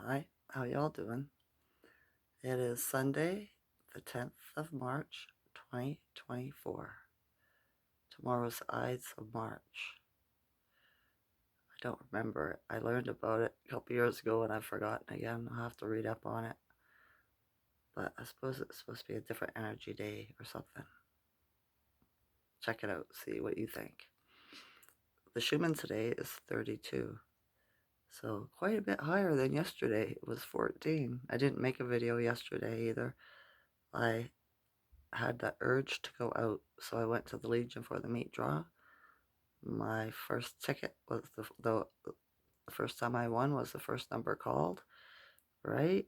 Hi, how y'all doing? It is Sunday, the 10th of March, 2024. Tomorrow's Ides of March. I don't remember it. I learned about it a couple years ago and I've forgotten again. I'll have to read up on it. But I suppose it's supposed to be a different energy day or something. Check it out, see what you think. The Schumann today is 32. So quite a bit higher than yesterday. It was 14. I didn't make a video yesterday either. I had that urge to go out, so I went to the Legion for the meat draw. My first ticket was the first time I won was the first number called, right?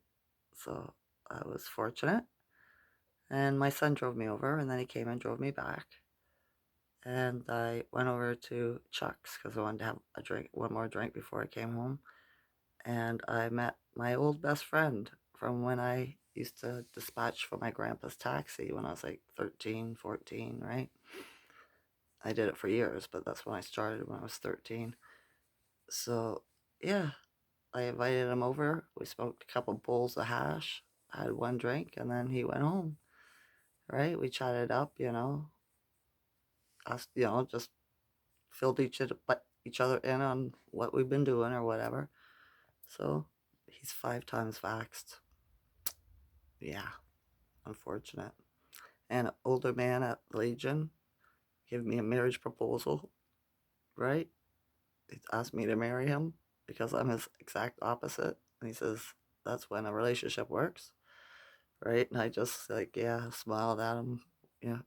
So I was fortunate. And my son drove me over, and then he came and drove me back. And I went over to Chuck's because I wanted to have a drink, one more drink before I came home. And I met my old best friend from when I used to dispatch for my grandpa's taxi when I was like 13, 14, right? I did it for years, but that's when I started when I was 13. So, yeah, I invited him over. We smoked a couple bowls of hash, had one drink, and then he went home, right? We chatted up, us, just filled each other in on what we've been doing or whatever. So, he's 5 times vaxxed. Yeah, unfortunate. And an older man at Legion gave me a marriage proposal, right? He asked me to marry him because I'm his exact opposite. And he says, that's when a relationship works, right? And I just, like, yeah, smiled at him. Yeah.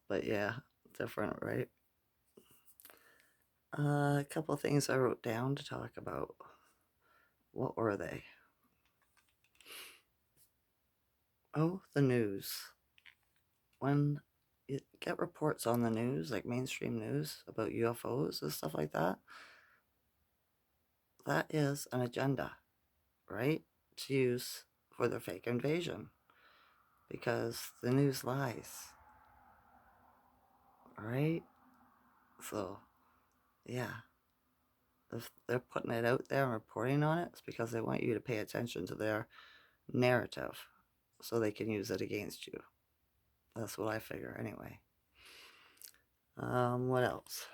But yeah, different, right? A couple of things I wrote down to talk about. What were they? Oh, the news. When you get reports on the news, like mainstream news about UFOs and stuff like that, that is an agenda, right? To use for their fake invasion because the news lies, right? So, yeah, if they're putting it out there and reporting on it, it's because they want you to pay attention to their narrative so they can use it against you. That's what I figure anyway. What else?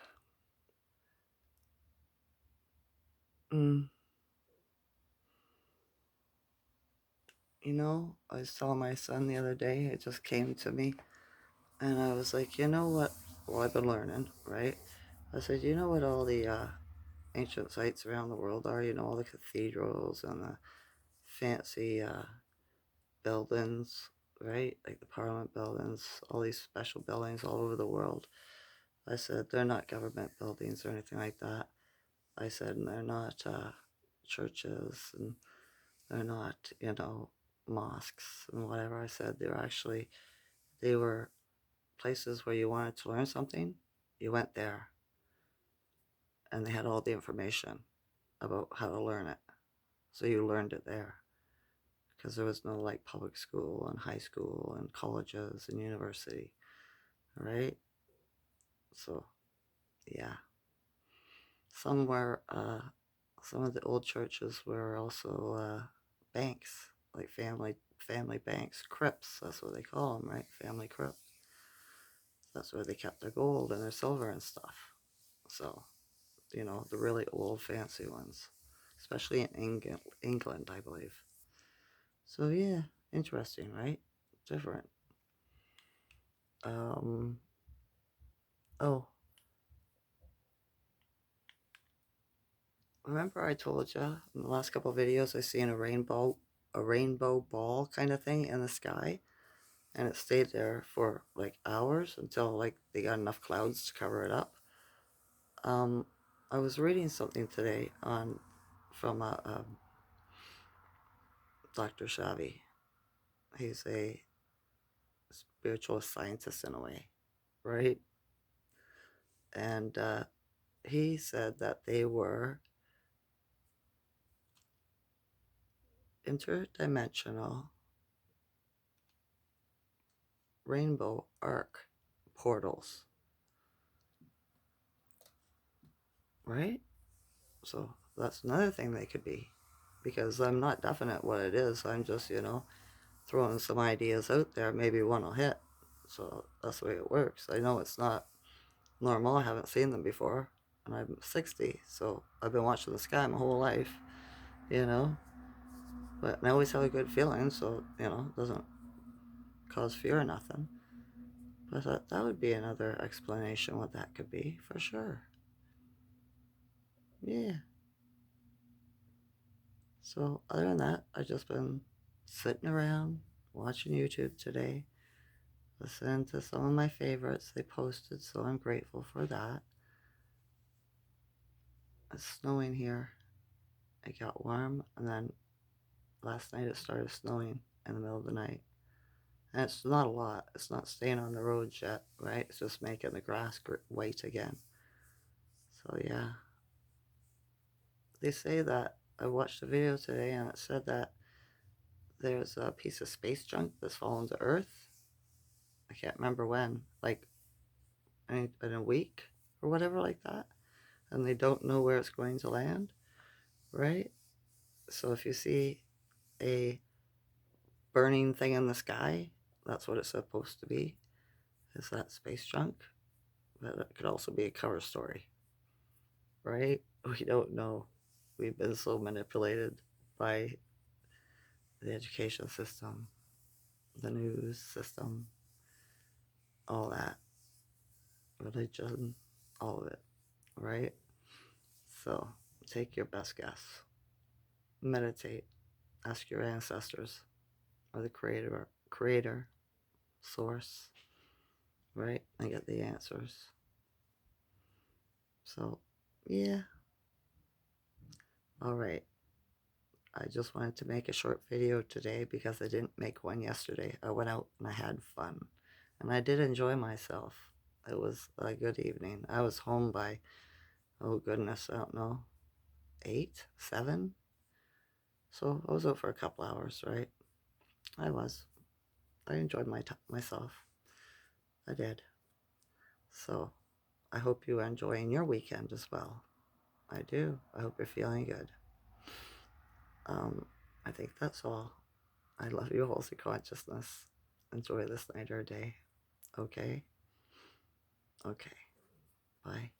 Mm, I saw my son the other day. It just came to me. And I was like, you know what? Well, I've been learning, right? I said, you know what all the ancient sites around the world are? All the cathedrals and the fancy buildings, right? Like the Parliament buildings, all these special buildings all over the world. I said, they're not government buildings or anything like that. I said, and they're not churches and they're not, mosques and whatever. I said, they were places where you wanted to learn something. You went there and they had all the information about how to learn it. So you learned it there because there was no like public school and high school and colleges and university, right? So, yeah. Some were, some of the old churches were also banks, like family banks, crypts. That's what they call them, right? Family crypts. That's where they kept their gold and their silver and stuff. So, the really old fancy ones, especially in England, I believe. So yeah, interesting, right? Different. Um. Oh, remember I told you in the last couple of videos I seen a rainbow ball kind of thing in the sky, and it stayed there for like hours until like they got enough clouds to cover it up. Um, I was reading something today on from Dr. Shavi. He's a spiritual scientist in a way, right? And he said that they were interdimensional rainbow arc portals, right? So that's another thing they could be. because I'm not definite what it is. I'm just, throwing some ideas out there. Maybe one will hit. So that's the way it works. I know it's not normal. I haven't seen them before. And I'm 60, so I've been watching the sky my whole life, you know. But I always have a good feeling, so, it doesn't cause fear or nothing. But that would be another explanation what that could be, for sure. Yeah. So other than that, I've just been sitting around watching YouTube today, listening to some of my favorites they posted, so I'm grateful for that. It's snowing here. It got warm, and then last night it started snowing in the middle of the night. And it's not a lot. It's not staying on the roads yet, right? It's just making the grass white again. So yeah, they say that I watched a video today, and it said that there's a piece of space junk that's fallen to Earth. I can't remember when, like in a week or whatever, like that. And they don't know where it's going to land, right? So if you see a burning thing in the sky, that's what it's supposed to be. Is that space junk? But it could also be a cover story, right? We don't know. We've been so manipulated by the education system, the news system, all that, religion, all of it, right? So take your best guess. Meditate. Ask your ancestors or the creator, source, right? And get the answers. So, yeah. All right. I just wanted to make a short video today because I didn't make one yesterday. I went out and I had fun. And I did enjoy myself. It was a good evening. I was home by, oh goodness, I don't know, 8, 7? So I was out for a couple hours, right? I was. I enjoyed myself. I did. So I hope you are enjoying your weekend as well. I do. I hope you're feeling good. Um, I think that's all. I love you, Halsey Consciousness. Enjoy this night or day. Okay? Okay. Bye.